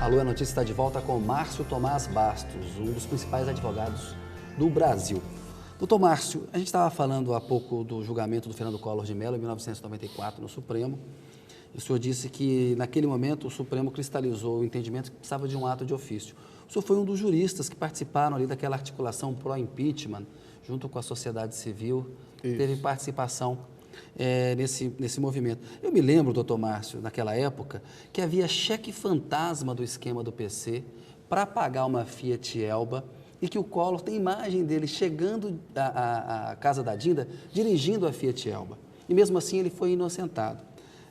Alô, a notícia está de volta com Márcio Tomás Bastos, um dos principais advogados do Brasil. Doutor Márcio, a gente estava falando há pouco do julgamento do Fernando Collor de Mello, em 1994, no Supremo. E o senhor disse que, naquele momento, o Supremo cristalizou o entendimento que precisava de um ato de ofício. O senhor foi um dos juristas que participaram ali daquela articulação pró-impeachment, junto com a sociedade civil, teve participação nesse movimento. Eu me lembro, doutor Márcio, naquela época, que havia cheque fantasma do esquema do PC para pagar uma Fiat Elba e que o Collor tem imagem dele chegando à casa da Dinda, dirigindo a Fiat Elba. E mesmo assim ele foi inocentado.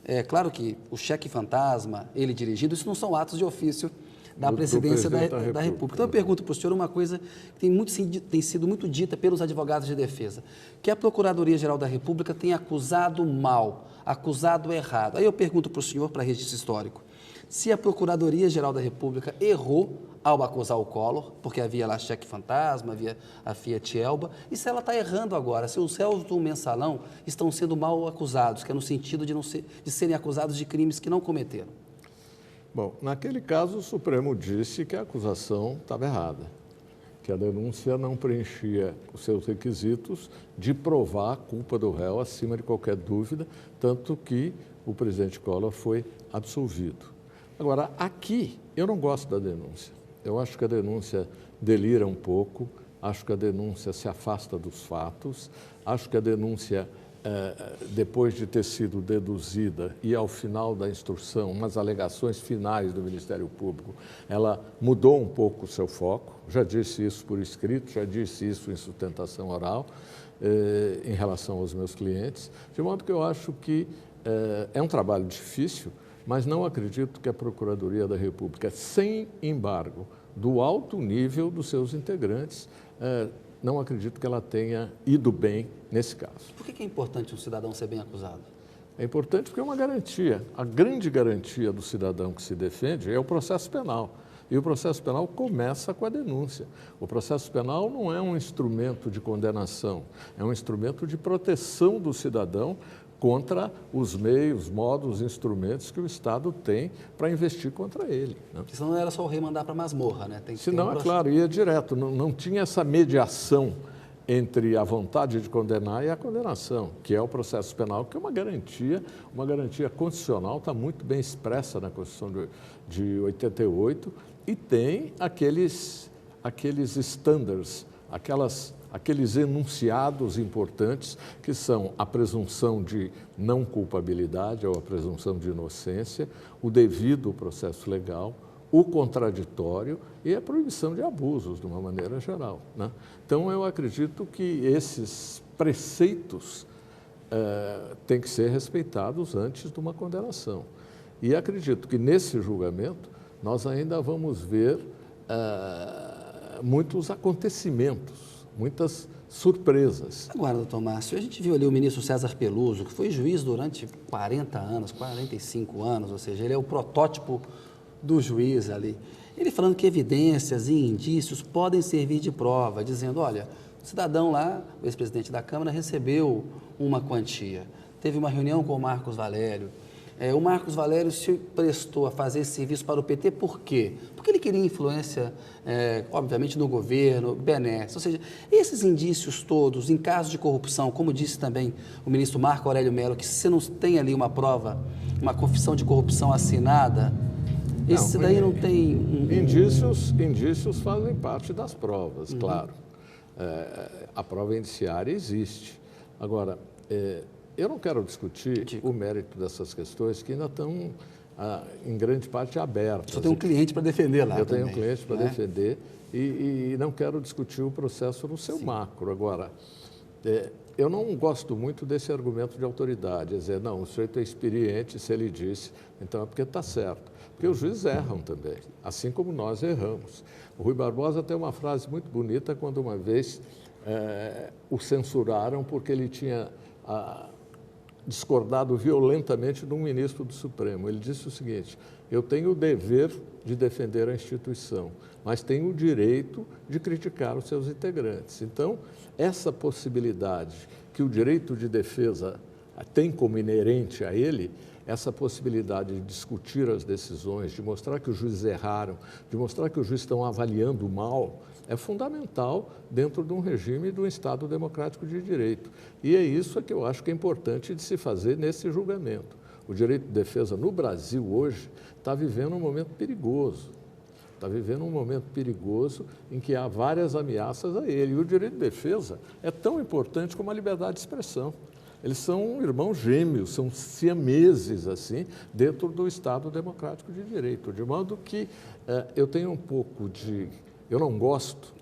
É claro que o cheque fantasma, ele dirigindo, isso não são atos de ofício da presidência da República. Então eu pergunto para o senhor uma coisa que tem sido muito dita pelos advogados de defesa, que a Procuradoria-Geral da República tem acusado mal, acusado errado. Aí eu pergunto para o senhor, para registro histórico, se a Procuradoria-Geral da República errou ao acusar o Collor, porque havia lá cheque fantasma, havia a Fiat Elba, e se ela está errando agora, se os réus do mensalão estão sendo mal acusados, que é no sentido de serem acusados de crimes que não cometeram. Bom, naquele caso, o Supremo disse que a acusação estava errada, que a denúncia não preenchia os seus requisitos de provar a culpa do réu acima de qualquer dúvida, tanto que o presidente Collor foi absolvido. Agora, aqui, eu não gosto da denúncia. Eu acho que a denúncia delira um pouco, acho que a denúncia se afasta dos fatos, acho que a denúncia, depois de ter sido deduzida e ao final da instrução, nas alegações finais do Ministério Público, ela mudou um pouco o seu foco, já disse isso por escrito, já disse isso em sustentação oral, em relação aos meus clientes, de modo que eu acho que é um trabalho difícil, mas não acredito que a Procuradoria da República, sem embargo do alto nível dos seus integrantes, não acredito que ela tenha ido bem nesse caso. Por que é importante um cidadão ser bem acusado? É importante porque é uma garantia. A grande garantia do cidadão que se defende é o processo penal. E o processo penal começa com a denúncia. O processo penal não é um instrumento de condenação, é um instrumento de proteção do cidadão contra os meios, modos, instrumentos que o Estado tem para investir contra ele. Né? Porque senão não era só o rei mandar para a masmorra, né? Senão, é claro, ia direto, não tinha essa mediação entre a vontade de condenar e a condenação, que é o processo penal, que é uma garantia constitucional, está muito bem expressa na Constituição de 88, e tem aqueles standards, aqueles enunciados importantes que são a presunção de não culpabilidade ou a presunção de inocência, o devido processo legal, o contraditório e a proibição de abusos, de uma maneira geral. Né? Então, eu acredito que esses preceitos têm que ser respeitados antes de uma condenação. E acredito que nesse julgamento nós ainda vamos ver muitos acontecimentos, muitas surpresas. Agora, doutor Márcio, a gente viu ali o ministro César Peluso, que foi juiz durante 40 anos, 45 anos, ou seja, ele é o protótipo do juiz ali. Ele falando que evidências e indícios podem servir de prova, dizendo, olha, o cidadão lá, o ex-presidente da Câmara, recebeu uma quantia, teve uma reunião com o Marcos Valério. O Marcos Valério se prestou a fazer esse serviço para o PT, por quê? Porque ele queria influência, obviamente, no governo, benéfica. Ou seja, esses indícios todos, em caso de corrupção, como disse também o ministro Marco Aurélio Mello, que se você não tem ali uma prova, uma confissão de corrupção assinada, esse daí não tem... Indícios fazem parte das provas, claro. A prova indiciária existe. Agora, eu não quero discutir o mérito dessas questões que ainda estão, em grande parte, abertas. Só tem um cliente para defender lá. Eu tenho um cliente para defender e não quero discutir o processo no seu macro. Agora, eu não gosto muito desse argumento de autoridade, dizer, não, o sujeito é experiente, se ele disse, então é porque está certo. Porque os juízes erram também, assim como nós erramos. O Rui Barbosa tem uma frase muito bonita quando uma vez o censuraram porque ele tinha discordado violentamente de um ministro do Supremo. Ele disse o seguinte, eu tenho o dever de defender a instituição, mas tenho o direito de criticar os seus integrantes. Então, essa possibilidade que o direito de defesa tem como inerente a ele essa possibilidade de discutir as decisões, de mostrar que os juízes erraram, de mostrar que os juízes estão avaliando mal, é fundamental dentro de um regime de um Estado democrático de direito. E é isso que eu acho que é importante de se fazer nesse julgamento. O direito de defesa no Brasil hoje está vivendo um momento perigoso. Está vivendo um momento perigoso em que há várias ameaças a ele. E o direito de defesa é tão importante como a liberdade de expressão. Eles são irmãos gêmeos, são siameses, assim, dentro do Estado democrático de direito. De modo que eu tenho um pouco de... Eu não gosto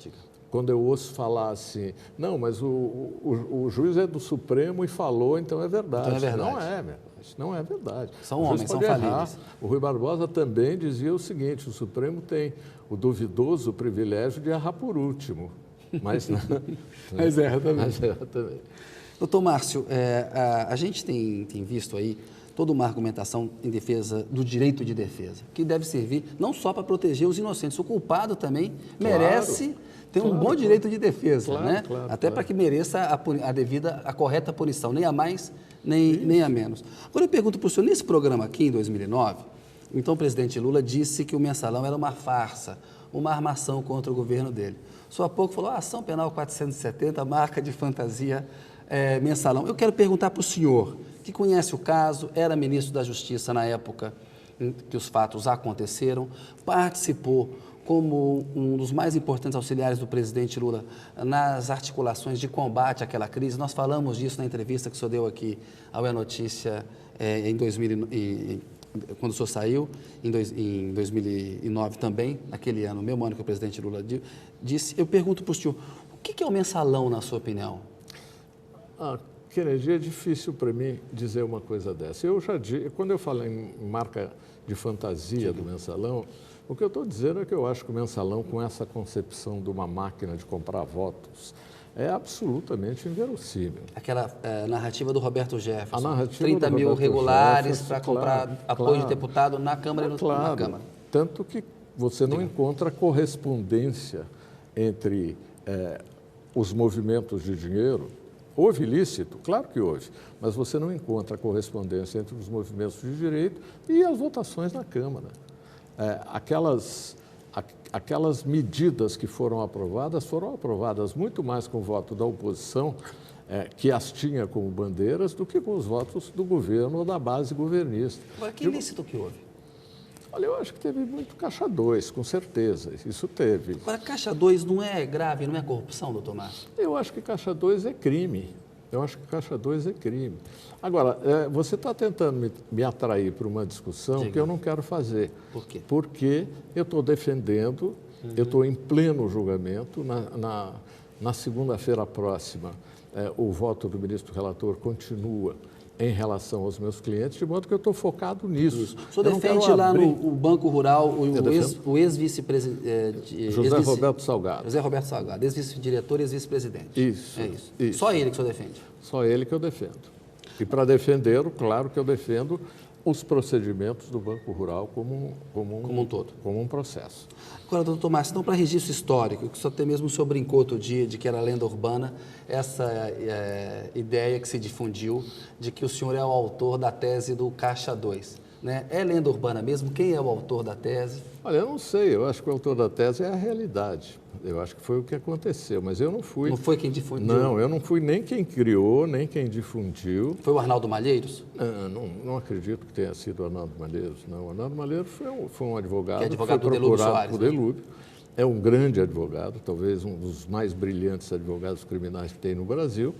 quando eu ouço falar assim, não, mas o juiz é do Supremo e falou, então é verdade. Então é verdade. Não é, meu. Isso não é verdade. São homens, são falíveis. O Rui Barbosa também dizia o seguinte, o Supremo tem o duvidoso privilégio de errar por último. Mas, mas erra também. Mas erra também. Doutor Márcio, a gente tem visto aí toda uma argumentação em defesa do direito de defesa, que deve servir não só para proteger os inocentes, o culpado também merece ter um bom direito de defesa, né? Até para que mereça a correta punição, nem a mais, nem a menos. Agora eu pergunto para o senhor, nesse programa aqui, em 2009, então o presidente Lula disse que o mensalão era uma farsa, uma armação contra o governo dele. Só há pouco falou, ação penal 470, marca de fantasia, mensalão. Eu quero perguntar para o senhor, que conhece o caso, era ministro da Justiça na época em que os fatos aconteceram, participou como um dos mais importantes auxiliares do presidente Lula nas articulações de combate àquela crise. Nós falamos disso na entrevista que o senhor deu aqui ao É Notícia em 2000, quando o senhor saiu, em 2009 também, naquele ano, mesmo ano que o presidente Lula disse. Eu pergunto para o senhor, o que é o mensalão, na sua opinião? Kennedy, é difícil para mim dizer uma coisa dessa. Eu já disse, quando eu falo em marca de fantasia do mensalão, o que eu estou dizendo é que eu acho que o mensalão, com essa concepção de uma máquina de comprar votos, é absolutamente inverossímil. Aquela narrativa do Roberto Jefferson, a narrativa 30 do mil Roberto regulares Jefferson, para comprar apoio de deputado na Câmara e na Câmara. Tanto que você não encontra correspondência entre os movimentos de dinheiro. Houve ilícito? Claro que houve, mas você não encontra correspondência entre os movimentos de direito e as votações na Câmara. Aquelas medidas que foram aprovadas muito mais com o voto da oposição, que as tinha como bandeiras, do que com os votos do governo ou da base governista. Agora, que ilícito que houve? Olha, eu acho que teve muito caixa 2, com certeza, isso teve. Agora, caixa 2 não é grave, não é corrupção, doutor Márcio? Eu acho que caixa 2 é crime. Agora, você está tentando me atrair para uma discussão que eu não quero fazer. Por quê? Porque eu estou defendendo, eu estou em pleno julgamento, na segunda-feira próxima, o voto do ministro relator continua em relação aos meus clientes, de modo que eu estou focado nisso. Isso. O senhor defende lá no Banco Rural o ex-vice-presidente... José Roberto Salgado. José Roberto Salgado, ex-vice-diretor e ex-vice-presidente. Isso, é isso. Isso. Só ele que o senhor defende? Só ele que eu defendo. E para defendê-lo, claro que eu defendo os procedimentos do Banco Rural como um todo. Como um processo. Agora, doutor Márcio, então, para registro histórico, que até mesmo o senhor brincou outro dia de que era lenda urbana, essa ideia que se difundiu de que o senhor é o autor da tese do Caixa 2. Né? É lenda urbana mesmo? Quem é o autor da tese? Olha, eu não sei, eu acho que o autor da tese é a realidade. Eu acho que foi o que aconteceu, mas eu não fui... Não foi quem difundiu? Não, eu não fui nem quem criou, nem quem difundiu. Foi o Arnaldo Malheiros? Não acredito que tenha sido o Arnaldo Malheiros, não. O Arnaldo Malheiros foi um advogado que foi do Delúbio procurado Soares, por Delúbio. É um grande advogado, talvez um dos mais brilhantes advogados criminais que tem no Brasil,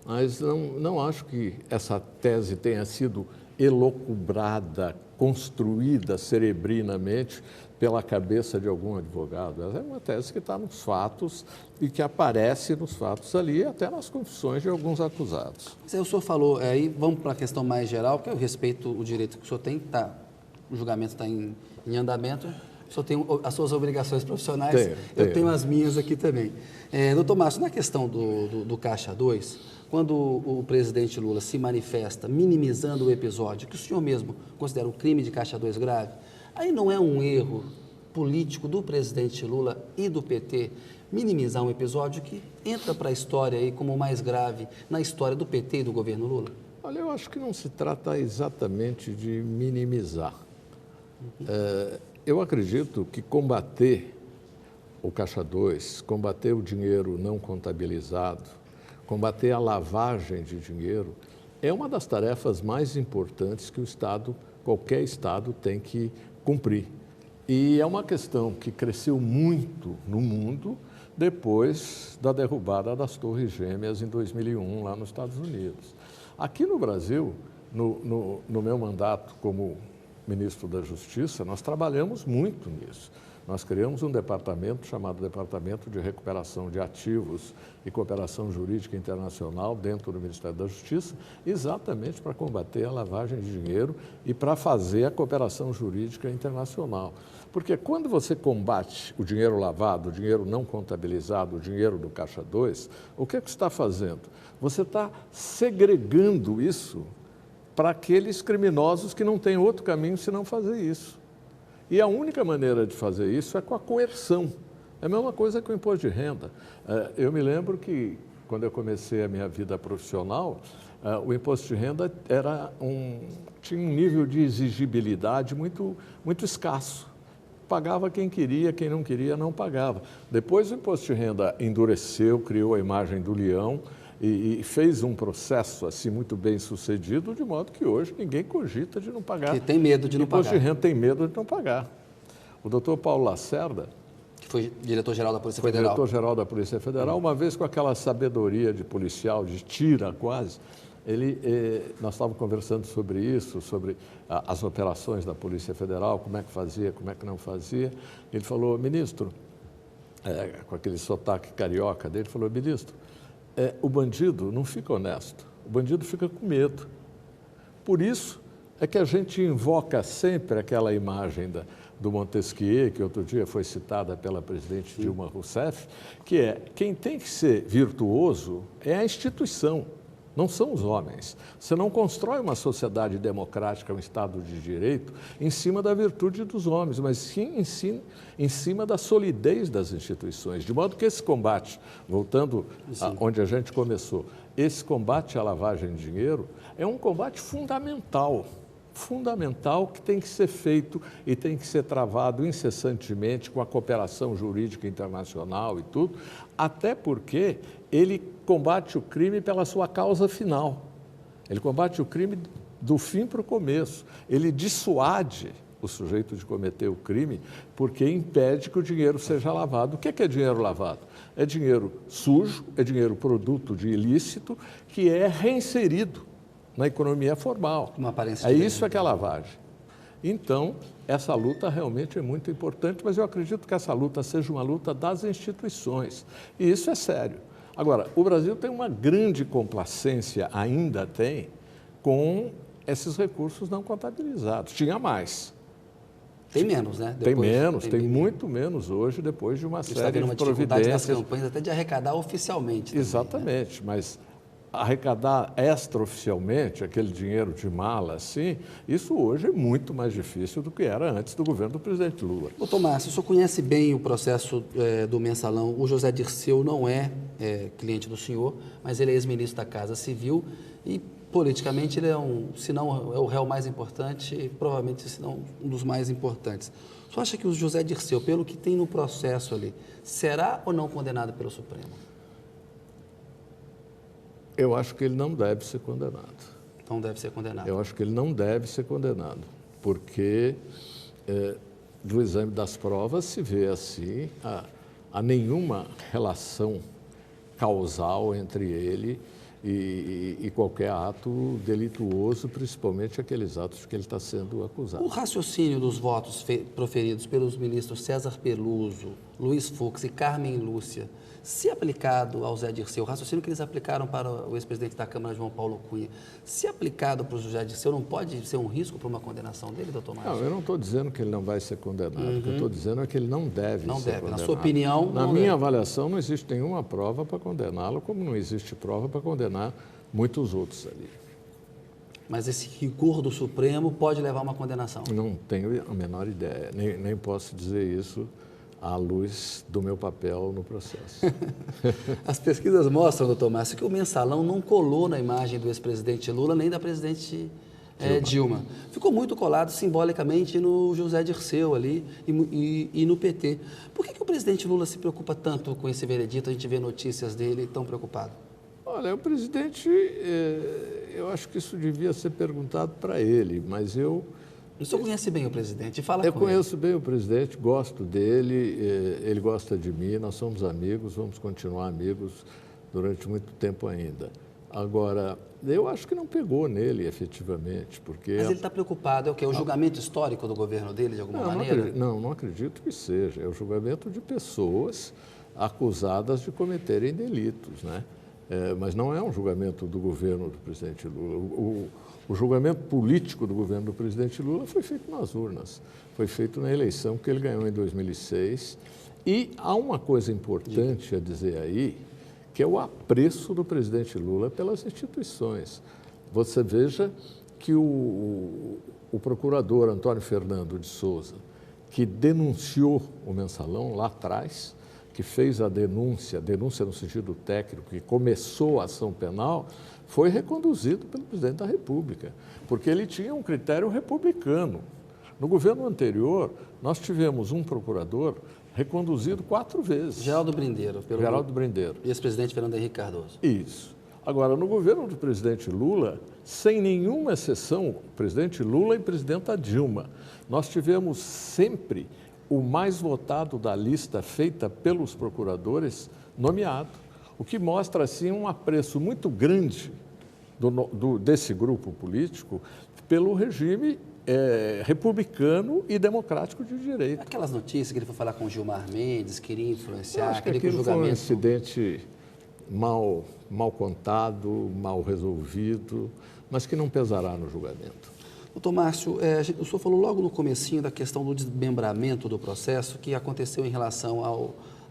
mas não acho que essa tese tenha sido elocubrada, construída cerebrinamente pela cabeça de algum advogado. Essa é uma tese que está nos fatos e que aparece nos fatos ali, até nas confissões de alguns acusados. Mas aí o senhor falou, aí vamos para a questão mais geral, que eu respeito o direito que o senhor tem, o julgamento está em andamento, o senhor tem as suas obrigações profissionais, eu tenho as minhas aqui também. Doutor Márcio, na questão do Caixa 2, quando o presidente Lula se manifesta minimizando o episódio, que o senhor mesmo considera um crime de Caixa 2 grave, aí não é um erro político do presidente Lula e do PT minimizar um episódio que entra para a história aí como o mais grave na história do PT e do governo Lula? Olha, eu acho que não se trata exatamente de minimizar. Eu acredito que combater o Caixa 2, combater o dinheiro não contabilizado, combater a lavagem de dinheiro, é uma das tarefas mais importantes que o Estado, qualquer Estado, tem que cumprir. E é uma questão que cresceu muito no mundo depois da derrubada das Torres Gêmeas em 2001, lá nos Estados Unidos. Aqui no Brasil, no meu mandato como ministro da Justiça, nós trabalhamos muito nisso. Nós criamos um departamento chamado Departamento de Recuperação de Ativos e Cooperação Jurídica Internacional dentro do Ministério da Justiça, exatamente para combater a lavagem de dinheiro e para fazer a cooperação jurídica internacional. Porque quando você combate o dinheiro lavado, o dinheiro não contabilizado, o dinheiro do Caixa 2, o que é que você está fazendo? Você está segregando isso para aqueles criminosos que não têm outro caminho senão fazer isso. E a única maneira de fazer isso é com a coerção. É a mesma coisa que o imposto de renda. Eu me lembro que, quando eu comecei a minha vida profissional, o imposto de renda tinha um nível de exigibilidade muito escasso. Pagava quem queria, quem não queria não pagava. Depois o imposto de renda endureceu, criou a imagem do leão e fez um processo assim muito bem sucedido, de modo que hoje ninguém cogita de não pagar. Que tem medo de não pagar. O imposto de renda tem medo de não pagar. O doutor Paulo Lacerda, que foi diretor-geral da Polícia Federal. Diretor-geral da Polícia Federal, uma vez com aquela sabedoria de policial, de tira quase, nós estávamos conversando sobre isso, sobre as operações da Polícia Federal, como é que fazia, como é que não fazia. Ele falou, ministro, com aquele sotaque carioca dele, falou, ministro, o bandido não fica honesto, o bandido fica com medo. Por isso é que a gente invoca sempre aquela imagem do Montesquieu, que outro dia foi citada pela presidente Dilma Rousseff, que é, quem tem que ser virtuoso é a instituição, não são os homens. Você não constrói uma sociedade democrática, um Estado de Direito, em cima da virtude dos homens, mas sim em cima da solidez das instituições. De modo que esse combate, voltando onde a gente começou, esse combate à lavagem de dinheiro é um combate fundamental que tem que ser feito e tem que ser travado incessantemente com a cooperação jurídica internacional e tudo, até porque ele combate o crime pela sua causa final. Ele combate o crime do fim para o começo. Ele dissuade o sujeito de cometer o crime porque impede que o dinheiro seja lavado. O que é dinheiro lavado? É dinheiro sujo, é dinheiro produto de ilícito que é reinserido na economia formal. Uma aparência isso que é lavagem. Então, essa luta realmente é muito importante, mas eu acredito que essa luta seja uma luta das instituições. E isso é sério. Agora, o Brasil tem uma grande complacência, ainda tem, com esses recursos não contabilizados. Tinha mais. Tem menos, né? Tem muito menos hoje, depois de uma série de providências. Das campanhas até de arrecadar oficialmente. Também, exatamente, né? Mas arrecadar extraoficialmente aquele dinheiro de mala, assim, isso hoje é muito mais difícil do que era antes do governo do presidente Lula. Doutor Márcio, o senhor conhece bem o processo do mensalão. O José Dirceu não é cliente do senhor, mas ele é ex-ministro da Casa Civil e, politicamente, ele se não é o réu mais importante, provavelmente, se não um dos mais importantes. O senhor acha que o José Dirceu, pelo que tem no processo ali, será ou não condenado pelo Supremo? Eu acho que ele não deve ser condenado. Não deve ser condenado. Eu acho que ele não deve ser condenado, porque do exame das provas se vê assim a nenhuma relação causal entre ele e qualquer ato delituoso, principalmente aqueles atos de que ele está sendo acusado. O raciocínio dos votos proferidos pelos ministros César Peluso, Luiz Fux e Carmen Lúcia, se aplicado ao Zé Dirceu, o raciocínio que eles aplicaram para o ex-presidente da Câmara, João Paulo Cunha, se aplicado para o José Dirceu, não pode ser um risco para uma condenação dele, doutor Márcio? Não, eu não estou dizendo que ele não vai ser condenado. O que eu estou dizendo é que ele não deve ser condenado. Na sua opinião, Na minha avaliação, não existe nenhuma prova para condená-lo, como não existe prova para condenar muitos outros ali. Mas esse rigor do Supremo pode levar a uma condenação? Não tenho a menor ideia, nem posso dizer isso à luz do meu papel no processo. As pesquisas mostram, doutor Márcio, que o mensalão não colou na imagem do ex-presidente Lula nem da presidente Dilma. Ficou muito colado simbolicamente no José Dirceu ali e no PT. Por que o presidente Lula se preocupa tanto com esse veredito? A gente vê notícias dele tão preocupado. Olha, o presidente, eu acho que isso devia ser perguntado para ele, mas eu... O senhor conhece bem o presidente? Fala Eu com ele. conheço bem o presidente, gosto dele, ele gosta de mim, nós somos amigos, vamos continuar amigos durante muito tempo ainda. Agora, eu acho que não pegou nele, efetivamente, porque... Mas ele está preocupado, é o quê? O julgamento histórico do governo dele, de alguma maneira? Não acredito que seja. É o julgamento de pessoas acusadas de cometerem delitos, né? Mas não é um julgamento do governo do presidente Lula. O julgamento político do governo do presidente Lula foi feito nas urnas, foi feito na eleição que ele ganhou em 2006. E há uma coisa importante a dizer aí, que é o apreço do presidente Lula pelas instituições. Você veja que o procurador Antônio Fernando de Souza, que denunciou o mensalão lá atrás, que fez a denúncia no sentido técnico, que começou a ação penal, foi reconduzido pelo presidente da República, porque ele tinha um critério republicano. No governo anterior, nós tivemos um procurador reconduzido 4 vezes. Geraldo Brindeiro. Geraldo Brindeiro. Ex-presidente Fernando Henrique Cardoso. Isso. Agora, no governo do presidente Lula, sem nenhuma exceção, presidente Lula e presidenta Dilma, nós tivemos sempre o mais votado da lista feita pelos procuradores nomeado, o que mostra, assim, um apreço muito grande desse grupo político pelo regime republicano e democrático de direito. Aquelas notícias que ele foi falar com Gilmar Mendes, queria influenciar, acho que aquilo foi um incidente mal contado, mal resolvido, mas que não pesará no julgamento. Doutor Márcio, o senhor falou logo no comecinho da questão do desmembramento do processo que aconteceu em relação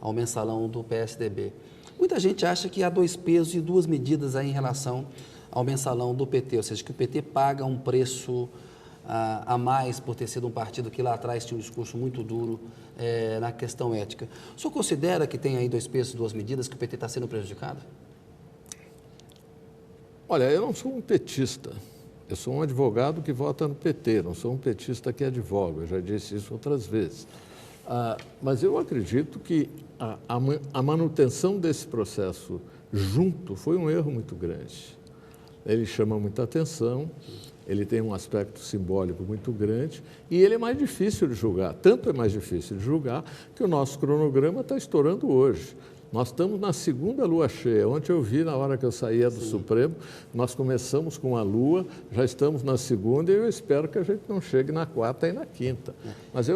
ao mensalão do PSDB. Muita gente acha que há 2 pesos e 2 medidas aí em relação ao mensalão do PT, ou seja, que o PT paga um preço a mais por ter sido um partido que lá atrás tinha um discurso muito duro na questão ética. O senhor considera que tem aí 2 pesos e 2 medidas, que o PT está sendo prejudicado? Olha, eu não sou um petista. Eu sou um advogado que vota no PT, não sou um petista que advoga, eu já disse isso outras vezes. Mas eu acredito que a manutenção desse processo junto foi um erro muito grande. Ele chama muita atenção, ele tem um aspecto simbólico muito grande e ele é mais difícil de julgar. Tanto é mais difícil de julgar que o nosso cronograma está estourando hoje. Nós estamos na 2ª lua cheia. Ontem eu vi, na hora que eu saía do Supremo, nós começamos com a lua, já estamos na 2ª e eu espero que a gente não chegue na 4ª e na 5ª. Mas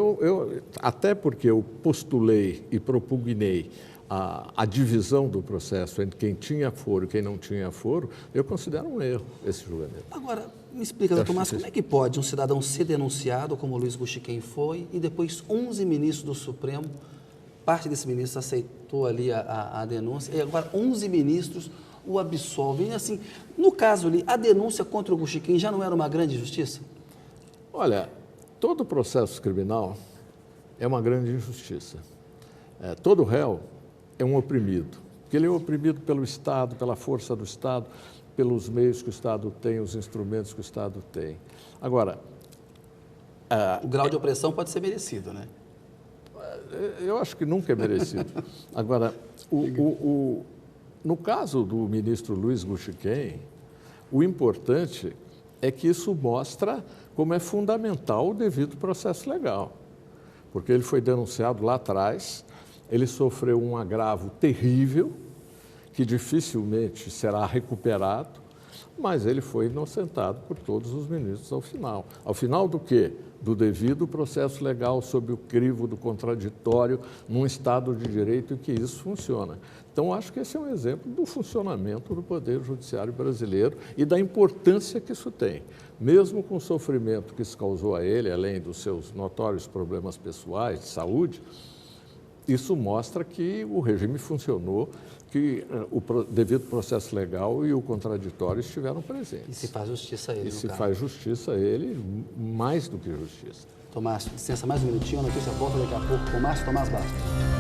até porque eu postulei e propugnei a divisão do processo entre quem tinha foro e quem não tinha foro, eu considero um erro esse julgamento. Agora, me explica, doutor Márcio, como é que pode um cidadão ser denunciado, como o Luiz Guxiquem foi, e depois 11 ministros do Supremo, parte desses ministros aceitou ali a denúncia, e agora 11 ministros o absolvem. Assim, no caso ali, a denúncia contra o Guxiquem já não era uma grande injustiça? Olha, todo processo criminal é uma grande injustiça. Todo réu é um oprimido, porque ele é oprimido pelo Estado, pela força do Estado, pelos meios que o Estado tem, os instrumentos que o Estado tem. Agora... o grau de opressão pode ser merecido, né? Eu acho que nunca é merecido. Agora, no caso do ministro Luiz Guxiquem, o importante é que isso mostra como é fundamental o devido processo legal. Porque ele foi denunciado lá atrás, ele sofreu um agravo terrível, que dificilmente será recuperado, mas ele foi inocentado por todos os ministros ao final. Ao final do quê? Do devido processo legal sob o crivo do contraditório num Estado de Direito em que isso funciona. Então, acho que esse é um exemplo do funcionamento do Poder Judiciário brasileiro e da importância que isso tem. Mesmo com o sofrimento que isso causou a ele, além dos seus notórios problemas pessoais, de saúde, isso mostra que o regime funcionou, que o devido processo legal e o contraditório estiveram presentes. E se faz justiça a ele, E no se caso. faz justiça a ele, mais do que justiça. Tomás, licença mais um minutinho, a notícia volta daqui a pouco com Márcio Tomás Bastos.